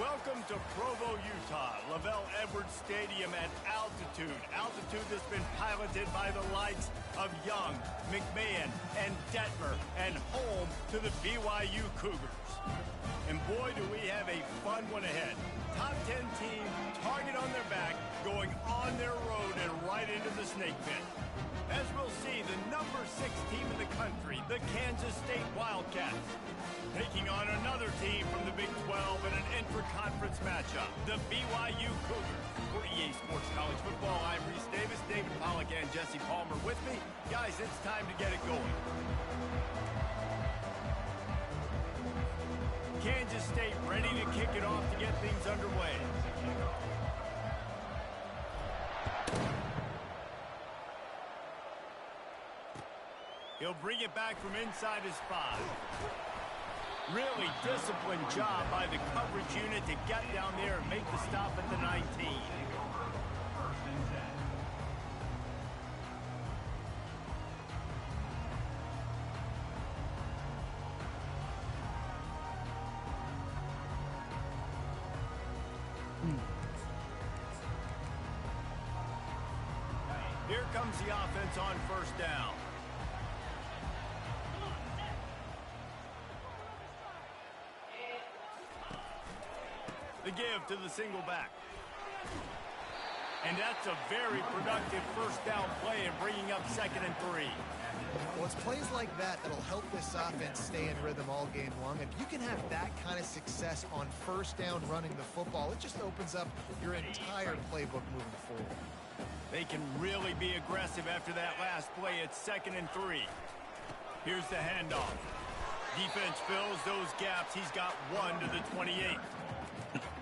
Welcome to Provo, Utah, Lavelle Edwards Stadium at altitude. Altitude that's been piloted by the likes of Young, McMahon, and Detmer, and home to the BYU Cougars. And boy, do we have a fun one ahead. Top 10 team, target on their back, going on their road and right into the snake pit. As we'll see, the number 6 team in the country, the Kansas State Wildcats, taking on another team from the Big 12 in an intra-conference matchup, the BYU Cougars. For EA Sports College Football, I'm Reese Davis, David Pollack, and Jesse Palmer with me. Guys, it's time to get it going. Kansas State ready to kick it off to get things underway. He'll bring it back from inside his 5. Really disciplined job by the coverage unit to get down there and make the stop at the 19. Here comes the offense on first down. The give to the single back. And that's a very productive first down play and bringing up 2nd and 3. Well, it's plays like that that'll help this offense stay in rhythm all game long. If you can have that kind of success on first down running the football, it just opens up your entire playbook moving forward. They can really be aggressive after that last play. It's 2nd and 3. Here's the handoff. Defense fills those gaps. He's got 1 to the 28.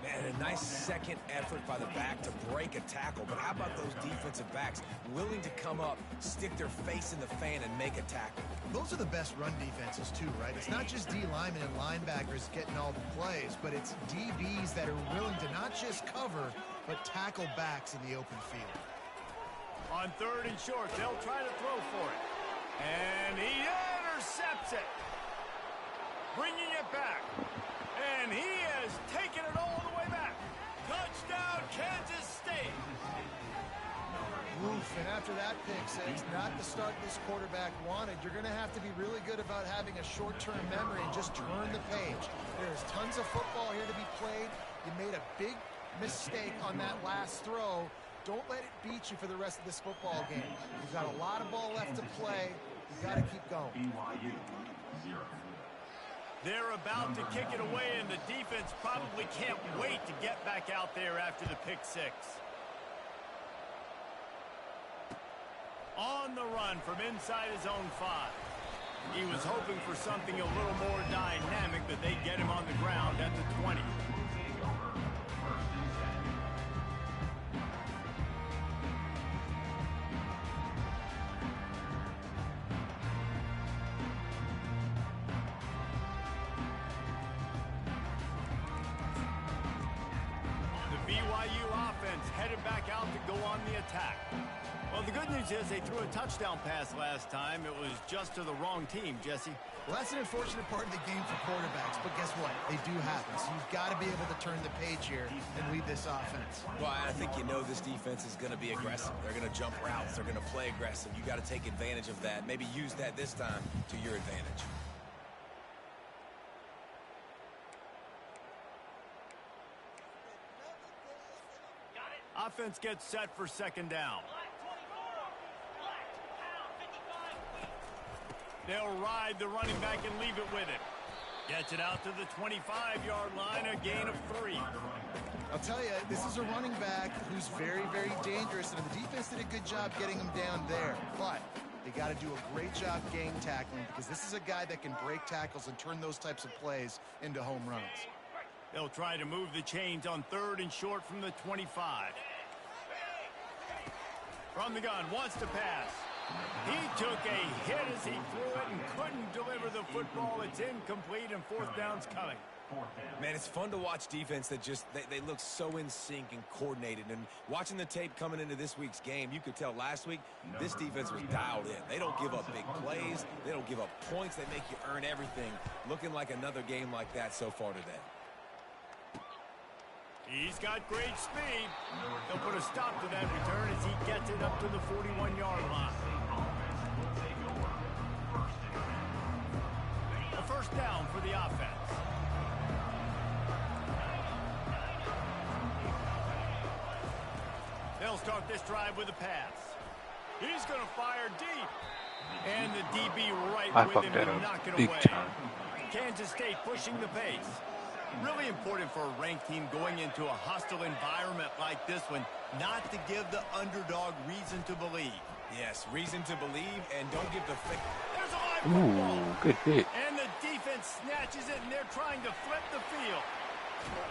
Man, a nice second effort by the back to break a tackle. But how about those defensive backs willing to come up, stick their face in the fan, and make a tackle? Those are the best run defenses, too, right? It's not just D linemen and linebackers getting all the plays, but it's DBs that are willing to not just cover, but tackle backs in the open field. On 3rd and short, they'll try to throw for it. And he intercepts it. Bringing it back. And he has taken it all the way back. Touchdown, Kansas State. Oof, and after that pick six, not the start this quarterback wanted. You're going to have to be really good about having a short-term memory and just turn the page. There's tons of football here to be played. You made a big mistake on that last throw. Don't let it beat you for the rest of this football game. You've got a lot of ball left to play. You've got to keep going. BYU 0. They're about to kick it away, and the defense probably can't wait to get back out there after the pick 6. On the run from inside his own 5. He was hoping for something a little more dynamic, but they get him on the ground at the 20. BYU offense headed back out to go on the attack. Well, the good news is they threw a touchdown pass last time. It was just to the wrong team, Jesse. Well, that's an unfortunate part of the game for quarterbacks, but guess what? They do happen, so you've got to be able to turn the page here and lead this offense. Well, I think you know this defense is going to be aggressive. They're going to jump routes. They're going to play aggressive. You got to take advantage of that. Maybe use that this time to your advantage. Offense gets set for 2nd down. They'll ride the running back and leave it with him. Gets it out to the 25-yard line, a gain of 3. I'll tell you, this is a running back who's very, very dangerous, and the defense did a good job getting him down there. But they got to do a great job game tackling because this is a guy that can break tackles and turn those types of plays into home runs. They'll try to move the chains on 3rd and short from the 25. From the gun, wants to pass. He took a hit as he threw it and couldn't deliver the football. It's incomplete, and 4th down's coming. Man, it's fun to watch defense that just, they look so in sync and coordinated. And watching the tape coming into this week's game, you could tell last week this defense was dialed in. They don't give up big plays. They don't give up points. They make you earn everything. Looking like another game like that so far today. He's got great speed. He'll put a stop to that return as he gets it up to the 41-yard line. A first down for the offense. They'll start this drive with a pass. He's going to fire deep. And the DB right with him to knock it away. Kansas State pushing the pace. Really important for a ranked team going into a hostile environment like this one, not to give the underdog reason to believe. Yes, reason to believe, and don't give the... There's a live football. Good hit. And the defense snatches it, and they're trying to flip the field.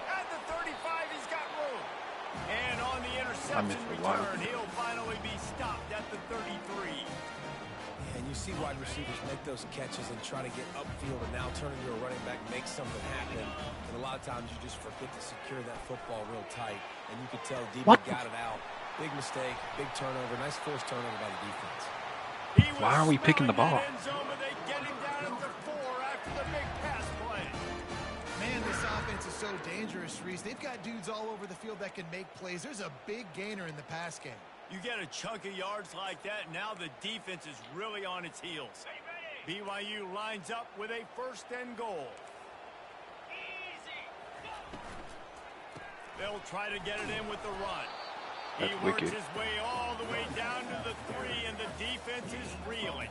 At the 35, he's got room. And on the interception return, he'll finally be stopped at the 33. And you see wide receivers make those catches and try to get upfield and now turn into a running back, make something happen. And a lot of times you just forget to secure that football real tight. And you could tell DB got it out. Big mistake, big turnover, nice forced turnover by the defense. Why are we picking the ball? They get him down at the 4 after the big pass play. Man, this offense is so dangerous, Reese. They've got dudes all over the field that can make plays. There's a big gainer in the pass game. You get a chunk of yards like that, now the defense is really on its heels. BYU lines up with a first and goal. They'll try to get it in with the run. He works his way all the way down to the 3, and the defense is reeling.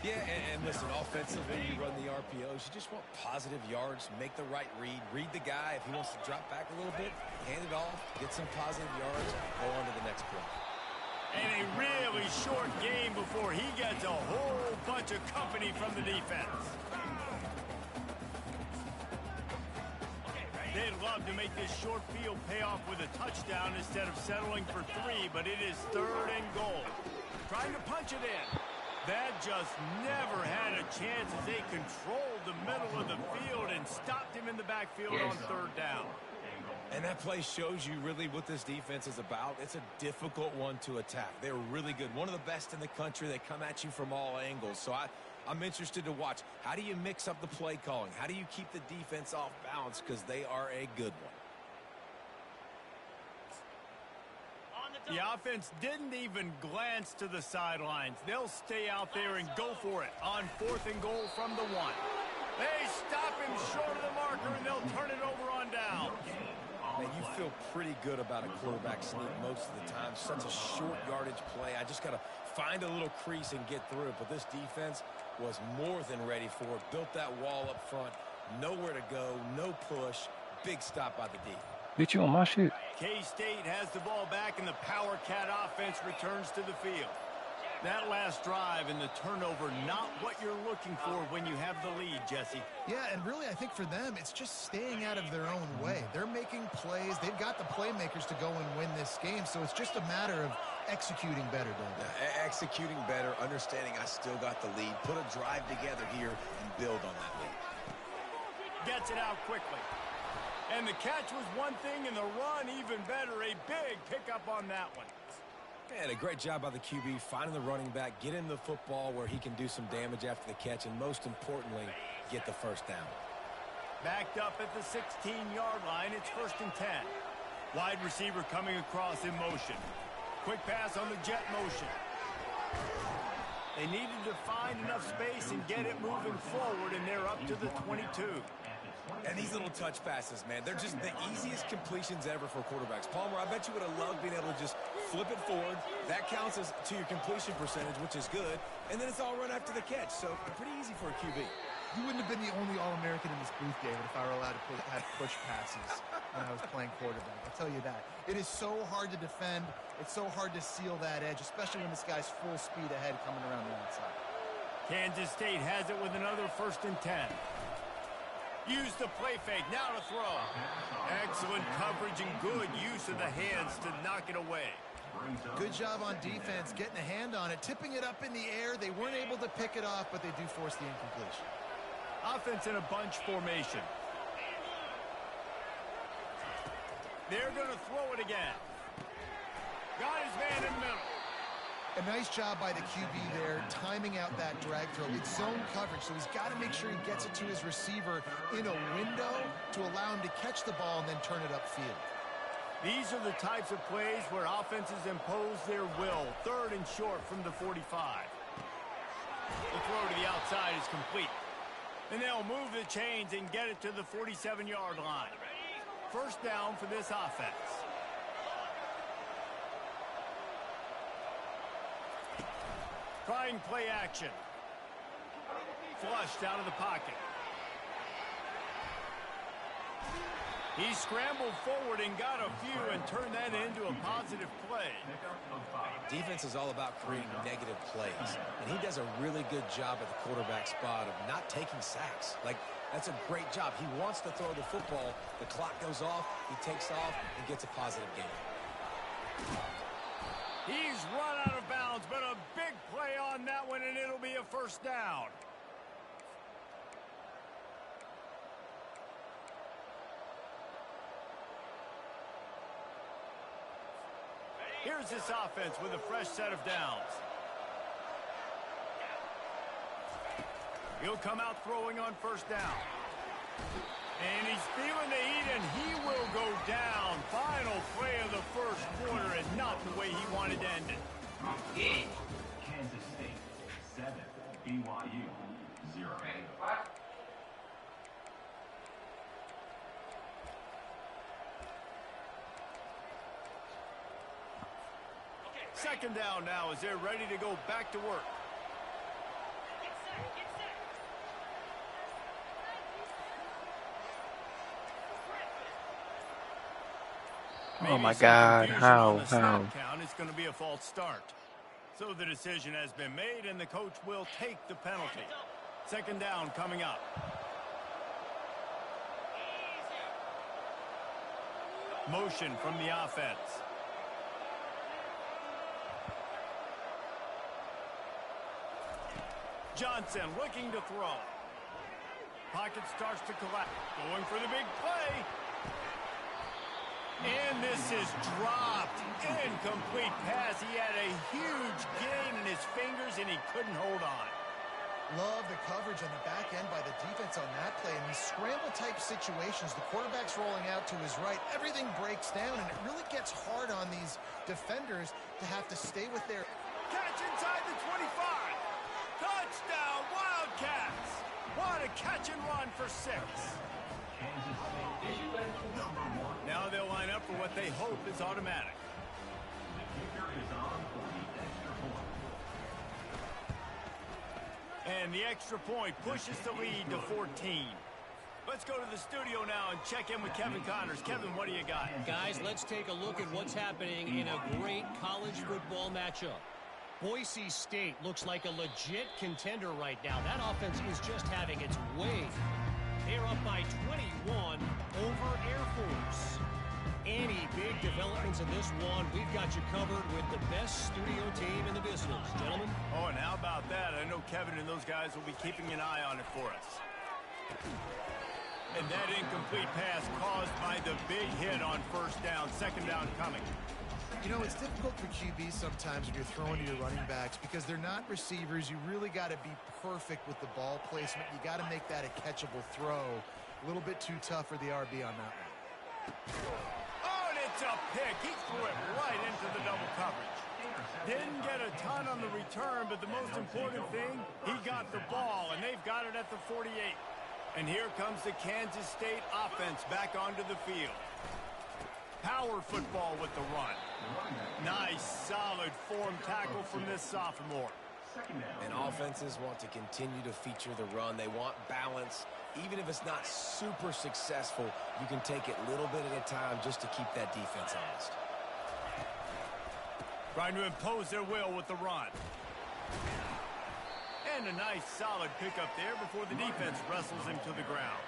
Yeah, and listen, offensively, you run the RPOs. You just want positive yards, make the right read the guy. If he wants to drop back a little bit, hand it off, get some positive yards, go on to the next play. And a really short game before he gets a whole bunch of company from the defense. They'd love to make this short field pay off with a touchdown instead of settling for 3, but it is 3rd and goal. Trying to punch it in. That just never had a chance as they controlled the middle of the field and stopped him in the backfield on 3rd down. And that play shows you really what this defense is about. It's a difficult one to attack. They're really good. One of the best in the country. They come at you from all angles. So I'm interested to watch. How do you mix up the play calling? How do you keep the defense off balance? Because they are a good one. The offense didn't even glance to the sidelines. They'll stay out there and go for it on 4th and goal from the 1. They stop him short of the marker, and they'll turn it over on down. Man, you feel pretty good about a quarterback sneak most of the time. Such a short yardage play. I just got to find a little crease and get through it. But this defense was more than ready for it. Built that wall up front. Nowhere to go. No push. Big stop by the D. Bitch, you on my shit. K-State has the ball back, and the Power Cat offense returns to the field. That last drive and the turnover, not what you're looking for when you have the lead, Jesse. Yeah, and really, I think for them, it's just staying out of their own way. They're making plays. They've got the playmakers to go and win this game, so it's just a matter of executing better, don't they? Executing better, understanding I still got the lead. Put a drive together here and build on that lead. Gets it out quickly. And the catch was one thing, and the run even better. A big pickup on that one. And a great job by the QB finding the running back, getting the football where he can do some damage after the catch, and most importantly, get the first down. Backed up at the 16-yard line, it's 1st and 10. Wide receiver coming across in motion. Quick pass on the jet motion. They needed to find enough space and get it moving forward, and they're up to the 22. And these little touch passes, man, they're just the easiest completions ever for quarterbacks. Palmer, I bet you would have loved being able to just flip it forward. That counts as to your completion percentage, which is good. And then it's all run after the catch, so pretty easy for a QB. You wouldn't have been the only All-American in this booth, David, if I were allowed to have push passes when I was playing quarterback. I'll tell you that. It is so hard to defend. It's so hard to seal that edge, especially when this guy's full speed ahead coming around the outside. Kansas State has it with another 1st and 10. Use the play fake, now to throw. Excellent coverage and good use of the hands to knock it away. Good job on defense, getting a hand on it, tipping it up in the air. They weren't able to pick it off, but they do force the incompletion. Offense in a bunch formation. They're going to throw it again. Got his man in the middle. A nice job by the QB there, timing out that drag throw. It's zone coverage, so he's got to make sure he gets it to his receiver in a window to allow him to catch the ball and then turn it upfield. These are the types of plays where offenses impose their will. 3rd and short from the 45. The throw to the outside is complete. And they'll move the chains and get it to the 47-yard line. 1st down for this offense. Trying play action. Flushed out of the pocket. He scrambled forward and got a few and turned that into a positive play. Defense is all about creating negative plays, and he does a really good job at the quarterback spot of not taking sacks. Like, that's a great job. He wants to throw the football. The clock goes off. He takes off and gets a positive gain. He's run out of bounds, but a big play on that one, and it'll be a 1st down. Here's this offense with a fresh set of downs. He'll come out throwing on 1st down. And he's feeling the heat, and he will go down. Final play of the 1st quarter, and not the way he wanted to end it. Kansas State 7, BYU 0. 2nd down now as they're ready to go back to work. Oh my God, how? It's going to be a false start. So the decision has been made, and the coach will take the penalty. 2nd down coming up. Motion from the offense. Johnson looking to throw. Pocket starts to collapse. Going for the big play. And this is dropped. Incomplete pass. He had a huge gain in his fingers, and he couldn't hold on. Love the coverage on the back end by the defense on that play. In these scramble-type situations, the quarterback's rolling out to his right. Everything breaks down, and it really gets hard on these defenders to have to stay with their... Catch inside the 25. Touchdown, Wildcats. What a catch and run for 6. Now they'll line up for what they hope is automatic. And the extra point pushes the lead to 14. Let's go to the studio now and check in with Kevin Connors. Kevin, what do you got? Guys, let's take a look at what's happening in a great college football matchup. Boise State looks like a legit contender right now. That offense is just having its way. They're up by 21 over Air Force. Any big developments in this one, we've got you covered with the best studio team in the business, gentlemen. Oh, and how about that? I know Kevin and those guys will be keeping an eye on it for us. And that incomplete pass caused by the big hit on 1st down. 2nd down coming. You know, it's difficult for QBs sometimes when you're throwing to your running backs because they're not receivers. You really got to be perfect with the ball placement. You got to make that a catchable throw. A little bit too tough for the RB on that one. Oh, and it's a pick. He threw it right into the double coverage. Didn't get a ton on the return, but the most important thing, he got the ball, and they've got it at the 48. And here comes the Kansas State offense back onto the field. Power football with the run. Nice, solid form tackle from this sophomore. And offenses want to continue to feature the run. They want balance. Even if it's not super successful, you can take it little bit at a time just to keep that defense honest. Trying to impose their will with the run. And a nice, solid pickup there before the defense wrestles him to the ground.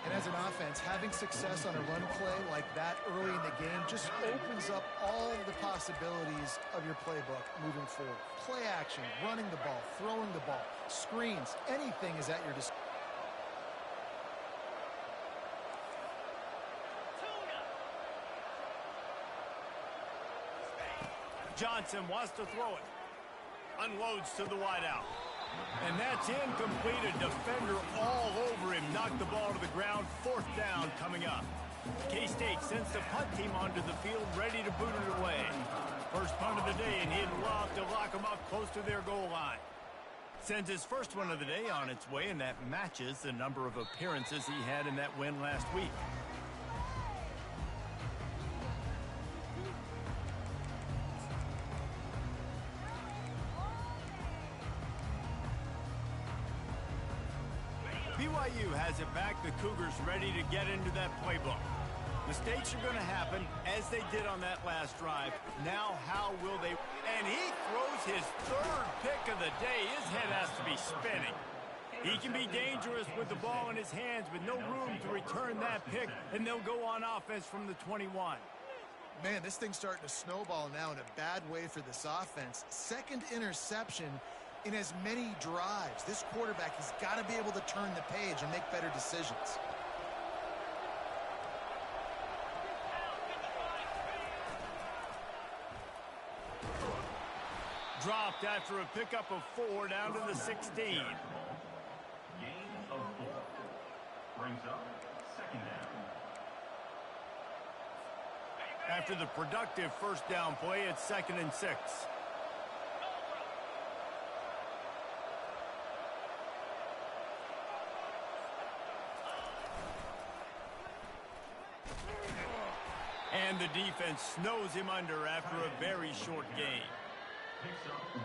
And as an offense, having success on a run play like that early in the game just opens up all the possibilities of your playbook moving forward. Play action, running the ball, throwing the ball, screens, anything is at your disposal. Johnson wants to throw it. Unloads to the wideout. And that's incomplete. A defender all over him. Knocked the ball to the ground. 4th down coming up. K-State sends the punt team onto the field, ready to boot it away. First punt of the day, and he'd love to lock them up close to their goal line. Sends his first one of the day on its way, and that matches the number of appearances he had in that win last week. BYU has it back. The Cougars ready to get into that playbook. Mistakes are going to happen, as they did on that last drive. Now, how will they? And he throws his 3rd pick of the day. His head has to be spinning. He can be dangerous with the ball in his hands, but no room to return that pick, and they'll go on offense from the 21. Man, this thing's starting to snowball now in a bad way for this offense. 2nd interception in as many drives. This quarterback has got to be able to turn the page and make better decisions. Dropped after a pickup of 4 down to the 16. Gain of 4. Brings up 2nd down. After the productive 1st down play, it's 2nd and 6. And the defense snows him under after a very short gain. Picks up 1.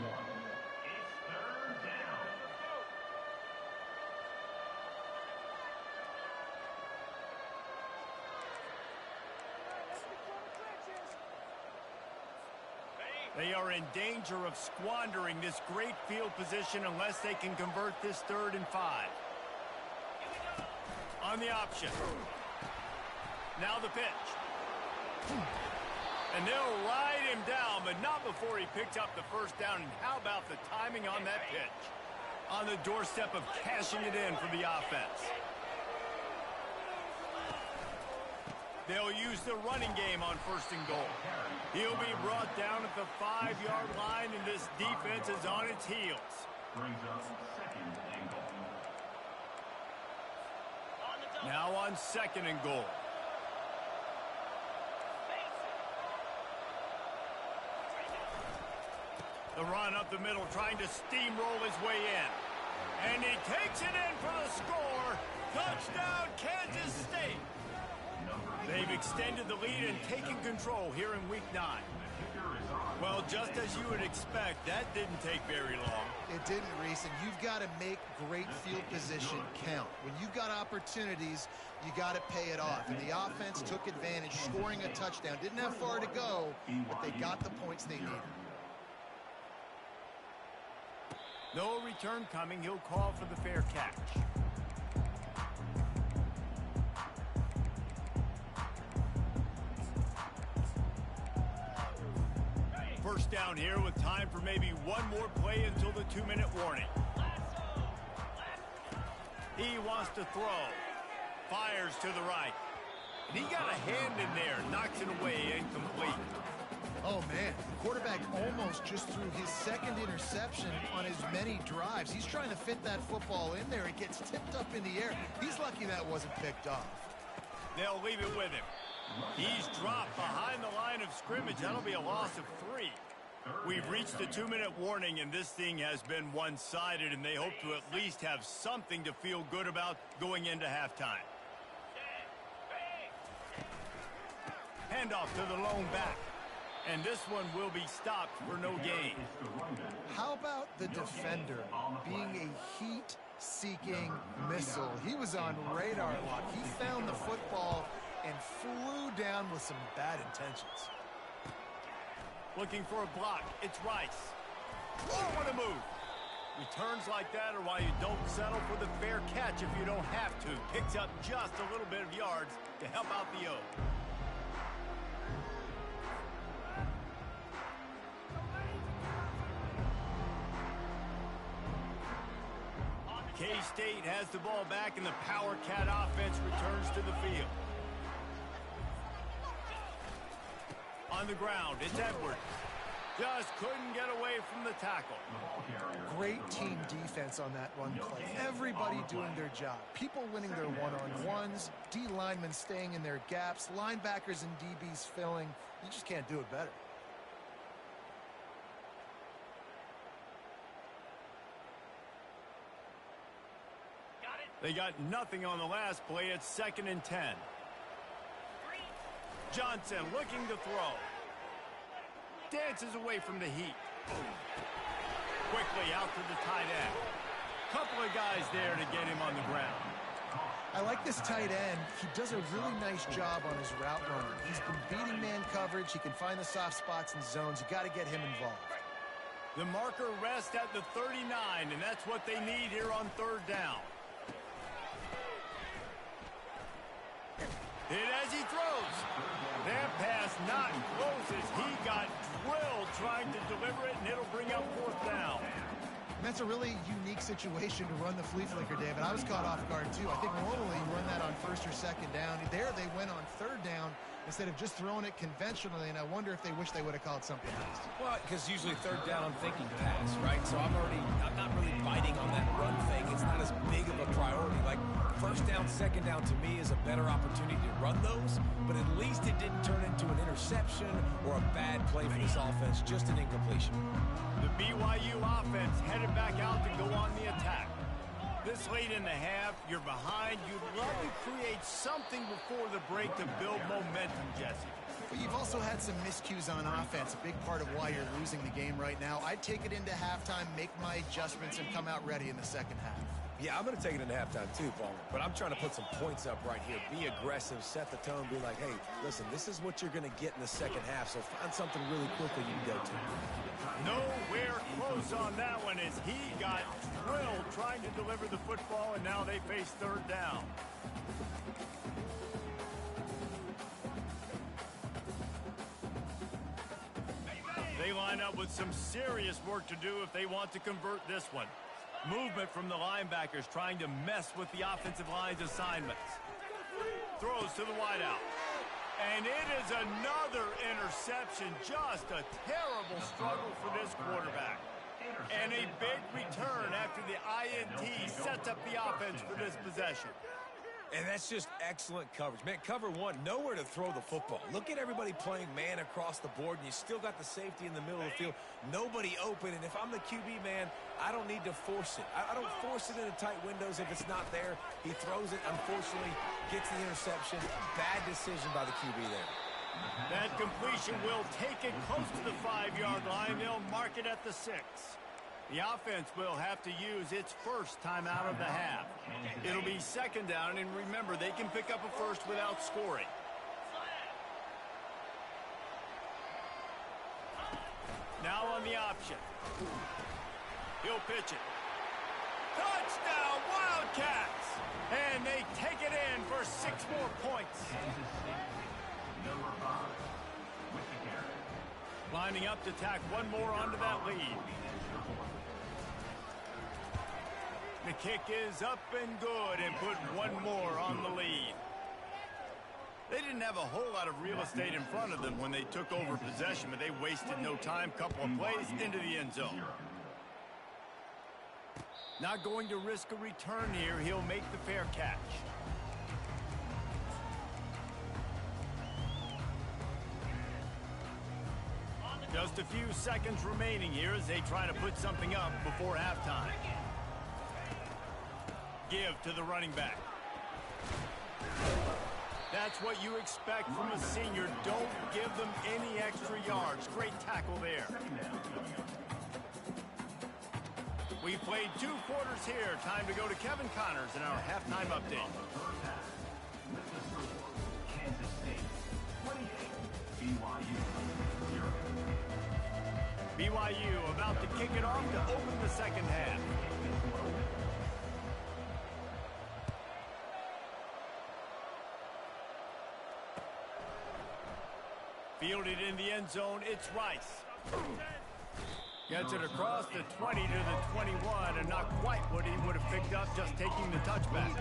It's 3rd down. They are in danger of squandering this great field position unless they can convert this 3rd and 5. On the option. Now the pitch. And they'll ride him down, but not before he picks up the 1st down. And how about the timing on that pitch? On the doorstep of cashing it in for the offense. They'll use the running game on 1st and goal. He'll be brought down at the 5-yard line, and this defense is on its heels. Brings up 2nd and goal. Now on 2nd and goal. The run up the middle, trying to steamroll his way in. And he takes it in for the score. Touchdown, Kansas State. They've extended the lead and taken control here in Week 9. Well, just as you would expect, that didn't take very long. It didn't, Reese, and you've got to make great field position count. When you've got opportunities, you got to pay it off. And the offense took advantage, scoring a touchdown. Didn't have far to go, but they got the points they needed. No return coming. He'll call for the fair catch. First down here with time for maybe one more play until the 2-minute warning. He wants to throw. Fires to the right. And he got a hand in there. Knocks it away. Incomplete. Oh, man. The quarterback almost just threw his 2nd interception on as many drives. He's trying to fit that football in there. It gets tipped up in the air. He's lucky that wasn't picked off. They'll leave it with him. He's dropped behind the line of scrimmage. That'll be a loss of 3. We've reached the 2-minute warning, and this thing has been one-sided, and they hope to at least have something to feel good about going into halftime. Handoff to the lone back. And this one will be stopped for no gain. How about the defender being a heat-seeking missile? He was on radar lock. He found the football and flew down with some bad intentions. Looking for a block. It's Rice. Oh, what a move. Returns like that are why you don't settle for the fair catch if you don't have to. Picks up just a little bit of yards to help out the O. K-State has the ball back, and the Power Cat offense returns to the field. On the ground, it's Edwards. Just couldn't get away from the tackle. Great team defense on that run play. Everybody doing their job. People winning their one-on-ones, D linemen staying in their gaps, linebackers and DBs filling. You just can't do it better. They got nothing on the last play. It's 2nd and 10. Johnson looking to throw. Dances away from the heat. Quickly out to the tight end. Couple of guys there to get him on the ground. I like this tight end. He does a really nice job on his route running. He's been beating man coverage. He can find the soft spots and zones. You got to get him involved. The marker rests at the 39, and that's what they need here on 3rd down. Hit as he throws. That pass not close as he got drilled trying to deliver it, and it'll bring up 4th down. And that's a really unique situation to run the flea flicker, David. I was caught off guard, too. I think normally you run that on 1st or 2nd down. There they went on 3rd down instead of just throwing it conventionally, and I wonder if they wish they would have called something else. Well, because usually 3rd down, I'm thinking pass, right? So I'm not really biting on that run thing. It's not as big of a priority. Like 1st down, 2nd down to me is a better opportunity to run those, but at least it didn't turn into an interception or a bad play for this offense, just an incompletion. The BYU offense headed back out to go on the attack. This late in the half, you're behind. You'd love to create something before the break to build momentum, Jesse. But you've also had some miscues on offense, a big part of why you're losing the game right now. I'd take it into halftime, make my adjustments, and come out ready in the 2nd half. Yeah, I'm going to take it into halftime too, Palmer. But I'm trying to put some points up right here. Be aggressive, set the tone, be like, hey, listen, this is what you're going to get in the 2nd half, so find something really quickly you can go to. Nowhere close on that one as he got drilled trying to deliver the football, and now they face 3rd down. They line up with some serious work to do if they want to convert this one. Movement from the linebackers trying to mess with the offensive line's assignments. Throws to the wideout. And it is another interception. Just a terrible struggle for this quarterback. And a big return after the INT sets up the offense for this possession. And that's just excellent coverage. Man, cover 1, nowhere to throw the football. Look at everybody playing man across the board, and you still got the safety in the middle of the field. Nobody open, and if I'm the QB, man, I don't need to force it. I don't force it into tight windows if it's not there. He throws it, unfortunately, gets the interception. Bad decision by the QB there. That completion will take it close to the 5-yard line. They'll mark it at the 6. The offense will have to use its first timeout of the half. It'll be 2nd down, and remember, they can pick up a first without scoring. Now on the option. He'll pitch it. Touchdown, Wildcats! And they take it in for 6 more points. Number 5, with the carry. Lining up to tack one more onto that lead. The kick is up and good and put one more on the lead. They didn't have a whole lot of real estate in front of them when they took over possession, but they wasted no time. Couple of plays into the end zone. Not going to risk a return here. He'll make the fair catch. Just a few seconds remaining here as they try to put something up before halftime. Give to the running back. That's what you expect from a senior. Don't give them any extra yards. Great tackle there. We've played 2 quarters here. Time to go to Kevin Connors in our halftime update. Kansas State 28, BYU 0. BYU about to kick it off to open the 2nd half. Fielded in the end zone, it's Rice. Gets it across the 20 to the 21, and not quite what he would have picked up just taking the touchback.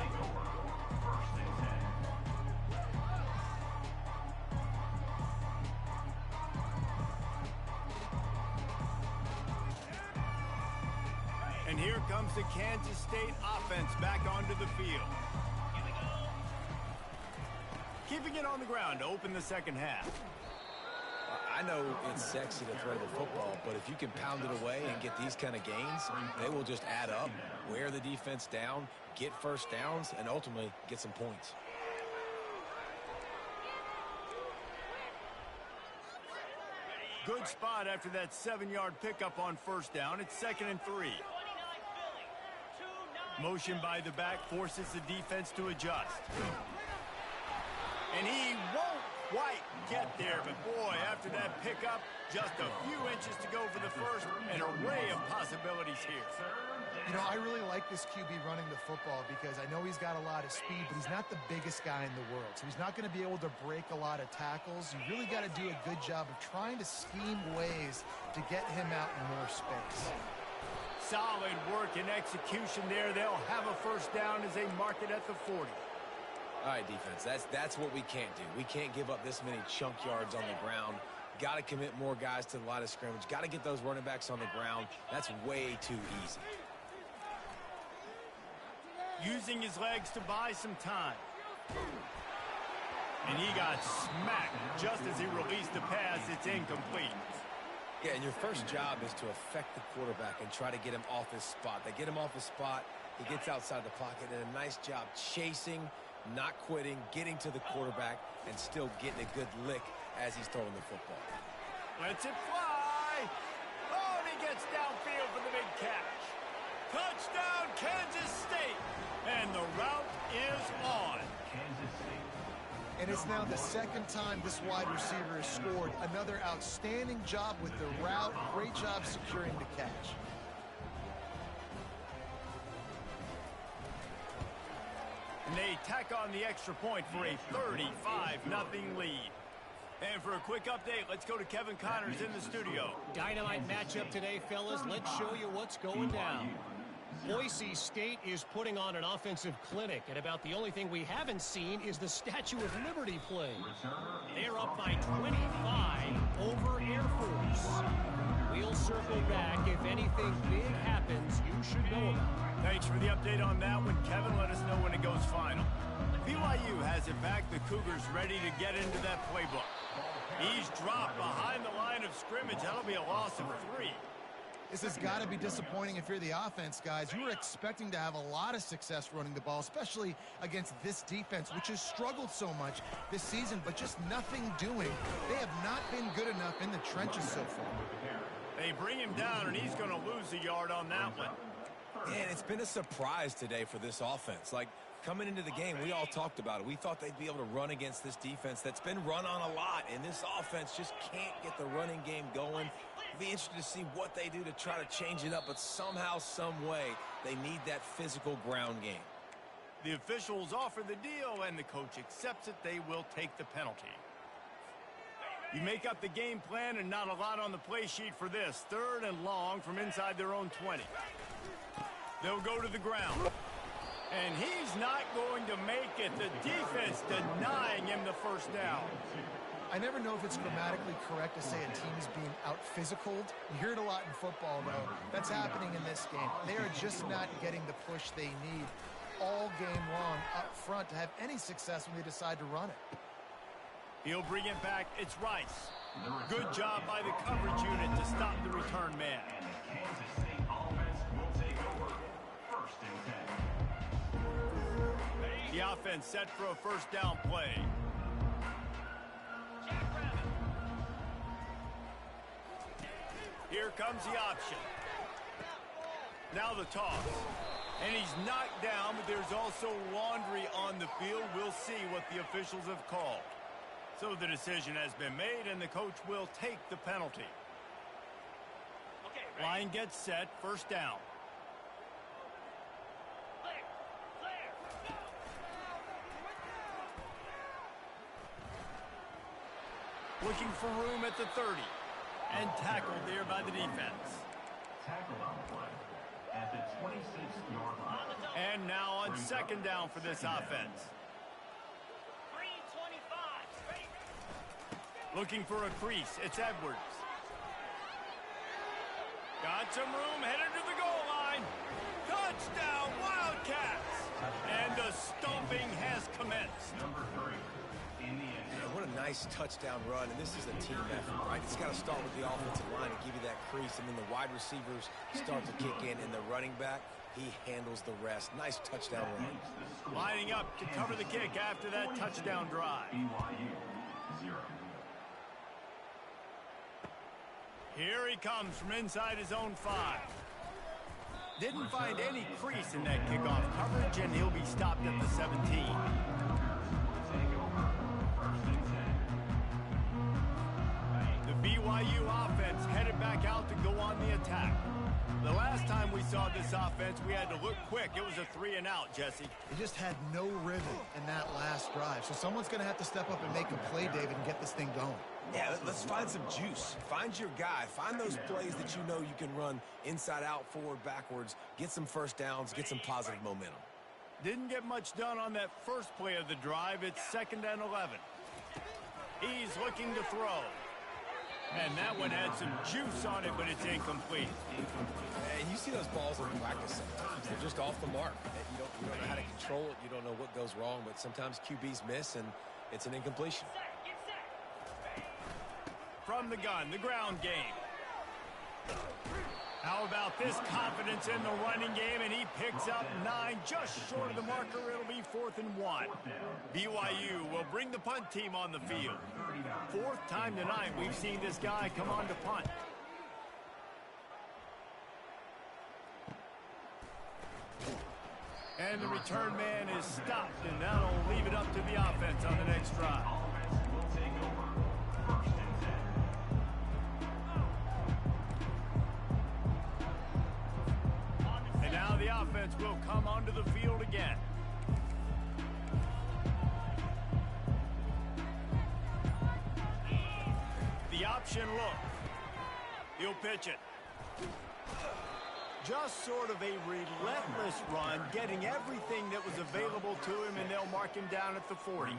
And here comes the Kansas State offense back onto the field. Keeping it on the ground to open the second half. I know it's sexy to throw the football, but if you can pound it away and get these kind of gains, they will just add up, wear the defense down, get first downs, and ultimately get some points. Good spot after that 7-yard pickup on first down. It's 2nd and 3. Motion by the back forces the defense to adjust. And he won't quite get there, but boy, after that pickup, just a few inches to go for the first, an array of possibilities here. You know, I really like this QB running the football because I know he's got a lot of speed, but he's not the biggest guy in the world. So he's not going to be able to break a lot of tackles. You really got to do a good job of trying to scheme ways to get him out in more space. Solid work and execution there. They'll have a first down as they mark it at the 40. All right, defense, that's what we can't do. We can't give up this many chunk yards on the ground. Got to commit more guys to the line of scrimmage. Got to get those running backs on the ground. That's way too easy. Using his legs to buy some time. And he got smacked just as he released the pass. It's incomplete. Yeah, and your first job is to affect the quarterback and try to get him off his spot. They get him off his spot. He gets outside the pocket, and a nice job chasing, not quitting, getting to the quarterback, and still getting a good lick as he's throwing the football. Lets it fly. Oh, and he gets downfield for the big catch. Touchdown, Kansas State. And the route is on. Kansas State. And it's now the second time this wide receiver has scored. Another outstanding job with the route. Great job securing the catch. And they tack on the extra point for a 35-0 lead. And for a quick update, let's go to Kevin Connors in the studio. Dynamite matchup today, fellas. Let's show you what's going down. Boise State is putting on an offensive clinic, and about the only thing we haven't seen is the Statue of Liberty play. They're up by 25 over Air Force. We'll circle back. If anything big happens, you should know about it. Thanks for the update on that one, Kevin. Let us know when it goes final. BYU has it back. The Cougars ready to get into that playbook. He's dropped behind the line of scrimmage. That'll be a loss of 3. This has got to be disappointing if you're the offense, guys. You were expecting to have a lot of success running the ball, especially against this defense, which has struggled so much this season, but just nothing doing. They have not been good enough in the trenches so far. They bring him down, and he's going to lose a yard on that one. Man, it's been a surprise today for this offense. Like, coming into the game, we all talked about it. We thought they'd be able to run against this defense that's been run on a lot, and this offense just can't get the running game going. Be interested to see what they do to try to change it up, but somehow, some way, they need that physical ground game. The officials offer the deal, and the coach accepts it. They will take the penalty. You make up the game plan, and not a lot on the play sheet for this. 3rd and long from inside their own 20. They'll go to the ground. And he's not going to make it. The defense denying him the first down. I never know if it's grammatically correct to say a team is being out-physicaled. You hear it a lot in football, though. That's happening in this game. They are just not getting the push they need all game long up front to have any success when they decide to run it. He'll bring it back. It's Rice. Good job by the coverage unit to stop the return man. And the Kansas State offense will take over. 1st and 10. The offense set for a first down play. Here comes the option. Now the toss. And he's knocked down, but there's also laundry on the field. We'll see what the officials have called. So the decision has been made, and the coach will take the penalty. Line gets set, first down. Looking for room at the 30. And tackled there by the defense. Tackled on the play at the 26-yard line. And now on 2nd down for this offense. Looking for a crease. It's Edwards. Got some room, headed to the goal line. line. Touchdown, Wildcats! And the stomping has commenced. Number 3 in the end zone. What a nice touchdown run, and this is a team effort, right? It's got to start with the offensive line and give you that crease, and then the wide receivers start to kick in, and the running back, he handles the rest. Nice touchdown run. Lining up to cover the kick after that touchdown drive. BYU 0. Here he comes from inside his own 5. Didn't find any crease in that kickoff coverage, and he'll be stopped at the 17. The BYU offense headed back out to go on the attack. The last time we saw this offense, we had to look quick. It was a 3-and-out, Jesse. They just had no rhythm in that last drive. So someone's going to have to step up and make a play, David, and get this thing going. Yeah, let's find some juice. Find your guy. Find those plays that you know you can run inside out, forward, backwards. Get some first downs. Get some positive momentum. Didn't get much done on that first play of the drive. It's 2nd and 11. He's looking to throw. And that one had some juice on it, but it's incomplete. And you see those balls in practice sometimes. They're just off the mark. You don't know how to control it. You don't know what goes wrong, but sometimes QBs miss, and it's an incompletion. From the gun, the ground game. How about this confidence in the running game, and he picks up 9, just short of the marker. It'll be 4th and 1. BYU will bring the punt team on the field. 4th time tonight we've seen this guy come on to punt. And the return man is stopped, and that'll leave it up to the offense on the next drive. And now the offense will come onto the field again. The option look. He'll pitch it. Just sort of a relentless run, getting everything that was available to him, and they'll mark him down at the 40.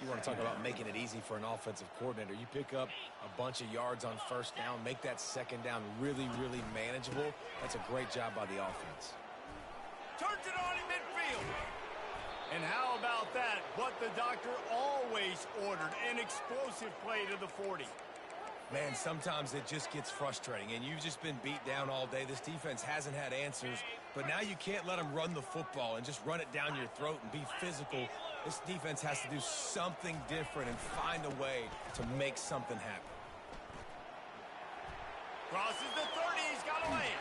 You want to talk about making it easy for an offensive coordinator. You pick up a bunch of yards on first down, make that second down really, really manageable. That's a great job by the offense. Turns it on in midfield. And how about that? What the doctor always ordered, an explosive play to the 40. Man, sometimes it just gets frustrating, and you've just been beat down all day. This defense hasn't had answers, but now you can't let them run the football and just run it down your throat and be physical. This defense has to do something different and find a way to make something happen. Crosses the 30, he's got to lay it.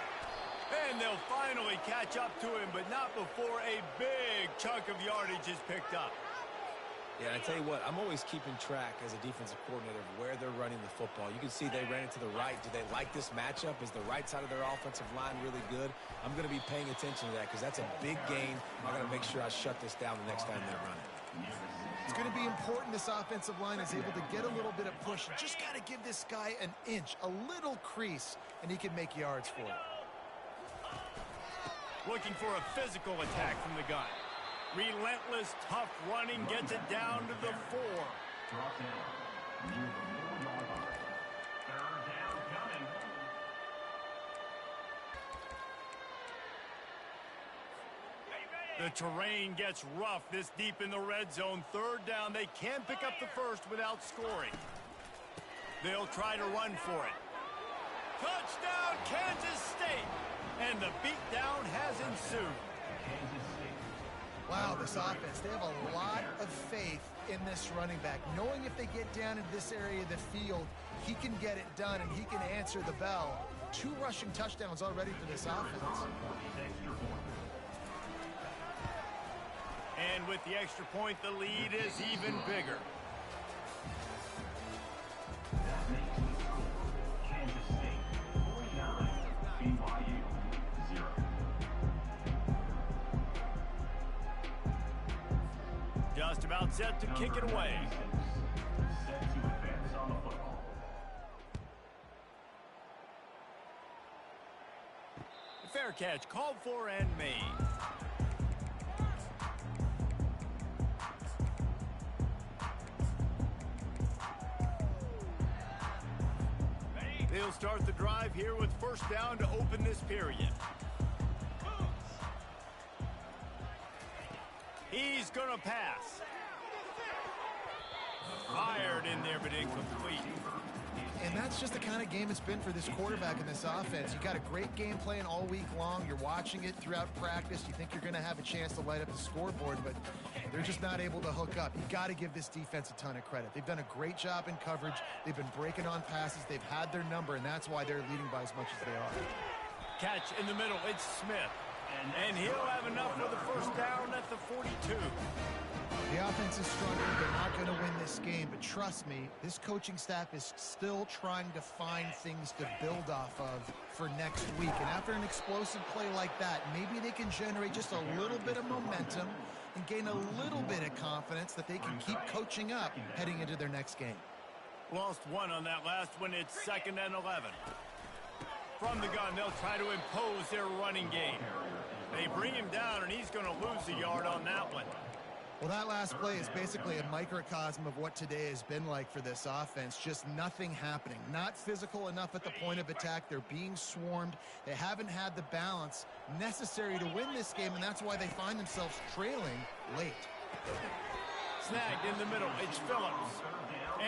And they'll finally catch up to him, but not before a big chunk of yardage is picked up. Yeah, I tell you what, I'm always keeping track as a defensive coordinator of where they're running the football. You can see they ran it to the right. Do they like this matchup? Is the right side of their offensive line really good? I'm going to be paying attention to that because that's a big gain. I'm going to make sure I shut this down the next time they run it. It's going to be important this offensive line is able to get a little bit of push. You just got to give this guy an inch, a little crease, and he can make yards for it. Looking for a physical attack from the gun. Relentless, tough running gets it down to the 4. Drop down near the 4-yard line. 3rd down coming. The terrain gets rough this deep in the red zone. 3rd down, they can pick up the first without scoring. They'll try to run for it. Touchdown, Kansas State! And the beatdown has ensued. Wow, this offense, they have a lot of faith in this running back. Knowing if they get down into this area of the field, he can get it done and he can answer the bell. 2 rushing touchdowns already for this offense. And with the extra point, the lead is even bigger. That makes the score Kansas State 49, BYU 0. Just about set to kick it away. Set to advance on the football. Fair catch called for and made. They'll start the drive here with first down to open this period. He's going to pass. Fired in there, but incomplete. And that's just the kind of game it's been for this quarterback in this offense. You got a great game plan all week long. You're watching it throughout practice. You think you're going to have a chance to light up the scoreboard, but they're just not able to hook up. You got to give this defense a ton of credit. They've done a great job in coverage. They've been breaking on passes. They've had their number, and that's why they're leading by as much as they are. Catch in the middle. It's Smith. And he'll have enough for the first down at the 42. The offense is struggling. They're not going to win this game, but trust me, this coaching staff is still trying to find things to build off of for next week. And after an explosive play like that, maybe they can generate just a little bit of momentum and gain a little bit of confidence that they can keep coaching up heading into their next game. Lost one on that last one. It's 2nd and 11. From the gun, they'll try to impose their running game. They bring him down, and he's going to lose a yard on that one. Well, that last play is basically a microcosm of what today has been like for this offense. Just nothing happening. Not physical enough at the point of attack. They're being swarmed. They haven't had the balance necessary to win this game, and that's why they find themselves trailing late. Snagged in the middle. It's Phillips.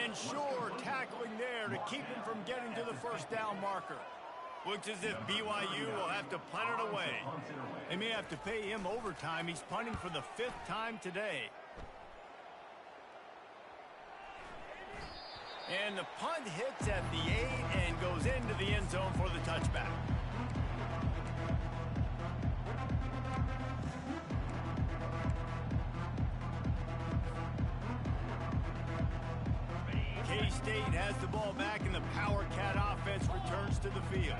And Shore tackling there to keep him from getting to the first down marker. Looks as if BYU will have to punt it away. They may have to pay him overtime. He's punting for the 5th time today. And the punt hits at the 8 and goes into the end zone for the touchback. K-State has the ball back, and the Power Cat offense returns to the field.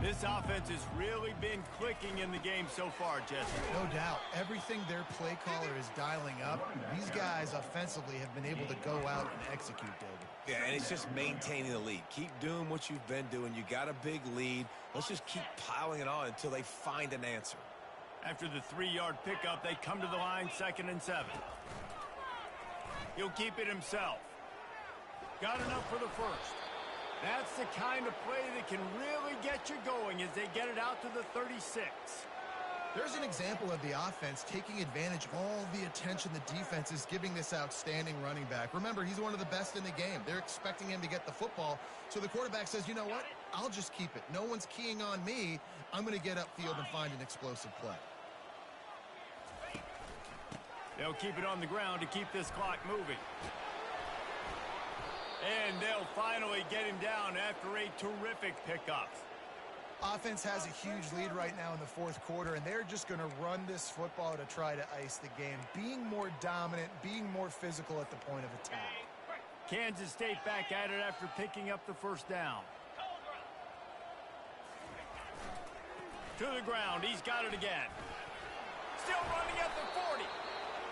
This offense has really been clicking in the game so far, Jesse. No doubt. Everything their play caller is dialing up, these guys offensively have been able to go out and execute, David. Yeah, and it's just maintaining the lead. Keep doing what you've been doing. You got a big lead. Let's just keep piling it on until they find an answer. After the 3-yard pickup, they come to the line, 2nd and 7. He'll keep it himself. Got enough for the first. That's the kind of play that can really get you going as they get it out to the 36. There's an example of the offense taking advantage of all the attention the defense is giving this outstanding running back. Remember, he's one of the best in the game. They're expecting him to get the football. So the quarterback says, you know what? I'll just keep it. No one's keying on me. I'm going to get upfield and find an explosive play. They'll keep it on the ground to keep this clock moving. And they'll finally get him down after a terrific pickup. Offense has a huge lead right now in the 4th quarter, and they're just going to run this football to try to ice the game. Being more dominant, being more physical at the point of attack. Kansas State back at it after picking up the first down. To the ground. He's got it again. Still running at the 40.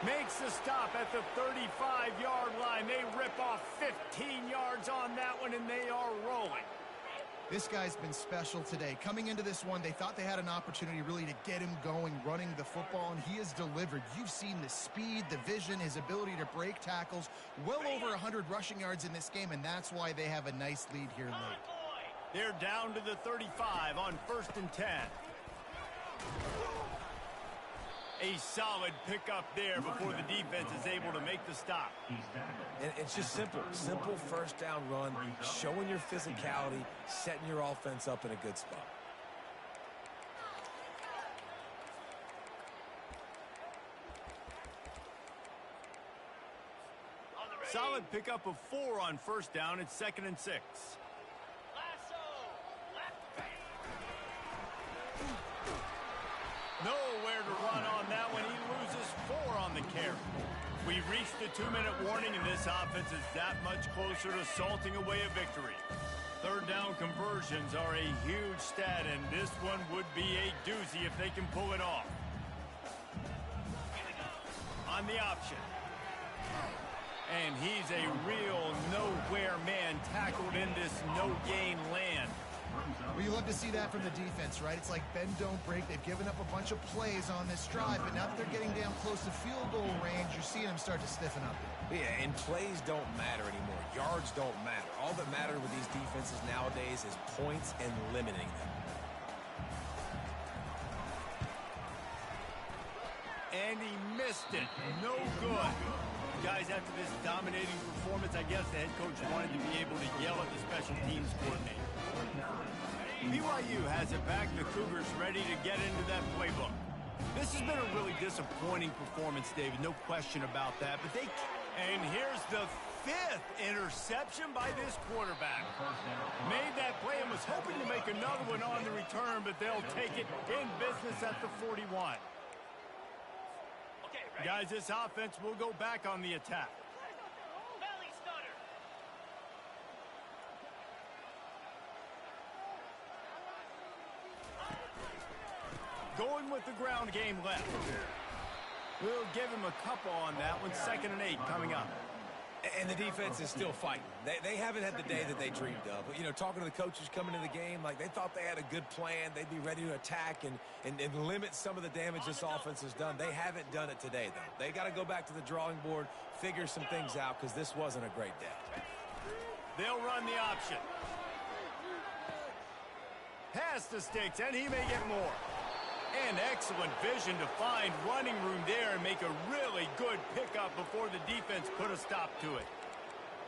Makes the stop at the 35-yard line. They rip off 15 yards on that one, and they are rolling. This guy's been special today. Coming into this one, they thought they had an opportunity really to get him going, running the football, and he has delivered. You've seen the speed, the vision, his ability to break tackles. Well over 100 rushing yards in this game, and that's why they have a nice lead here late. They're down to the 35 on 1st and 10. A solid pickup there before the defense is able to make the stop. And it's just simple. Simple first down run, showing your physicality, setting your offense up in a good spot. Solid pickup of 4 on 1st down. It's 2nd and 6. Nowhere to run on that one. He loses 4 on the carry. We've reached the 2-minute warning, and this offense is that much closer to salting away a victory. 3rd down conversions are a huge stat, and this one would be a doozy if they can pull it off. On the option. And he's a real nowhere man tackled in this no-gain land. Well, you love to see that from the defense, right? It's like bend, don't break. They've given up a bunch of plays on this drive, but now that they're getting down close to field goal range, you're seeing them start to stiffen up. Yeah, and plays don't matter anymore. Yards don't matter. All that matters with these defenses nowadays is points and limiting them. And he Missed it. No good. Guys, after this dominating performance, I guess the head coach wanted to be able to yell at the special teams coordinator. BYU has it back. The Cougars ready to get into that playbook. This has been a really disappointing performance, David. No question about that. And here's the 5th interception by this quarterback. Made that play and was hoping to make another one on the return, but they'll take it in business at the 41. Guys, this offense will go back on the attack. Going with the ground game left. We'll give him a couple on that one. 2nd and 8 coming up. And the defense is still fighting. They haven't had the day that they dreamed of. But, you know, talking to the coaches coming into the game, like they thought they had a good plan. They'd be ready to attack and limit some of the damage this offense has done. They haven't done it today, though. They got to go back to the drawing board, figure some things out, because this wasn't a great day. They'll run the option. Pass the sticks, and he may get more. And excellent vision to find running room there and make a really good pickup before the defense put a stop to it.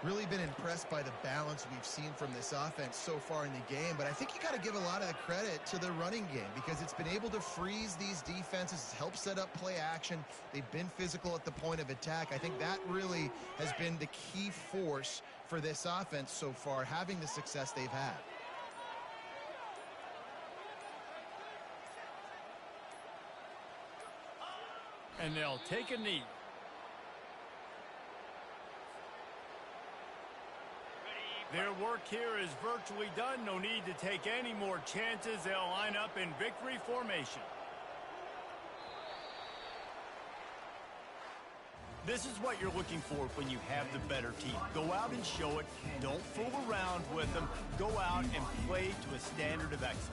Really been impressed by the balance we've seen from this offense so far in the game, but I think you got to give a lot of the credit to the running game because it's been able to freeze these defenses, help set up play action. They've been physical at the point of attack. I think that really has been the key force for this offense so far, having the success they've had. And they'll take a knee. Their work here is virtually done. No need to take any more chances. They'll line up in victory formation. This is what you're looking for when you have the better team. Go out and show it. Don't fool around with them. Go out and play to a standard of excellence.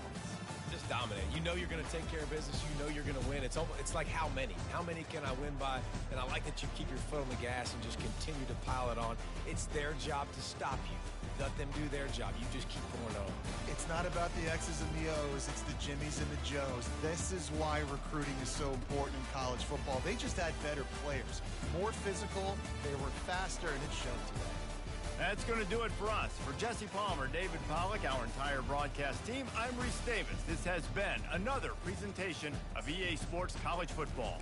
Just dominate. You know you're going to take care of business. You know you're going to win. It's like how many? How many can I win by? And I like that you keep your foot on the gas and just continue to pile it on. It's their job to stop you. Let them do their job. You just keep going on. It's not about the X's and the O's. It's the Jimmies and the Joes. This is why recruiting is so important in college football. They just had better players. More physical. They were faster, and it showed today. That's going to do it for us. For Jesse Palmer, David Pollack, our entire broadcast team, I'm Reese Davis. This has been another presentation of EA Sports College Football.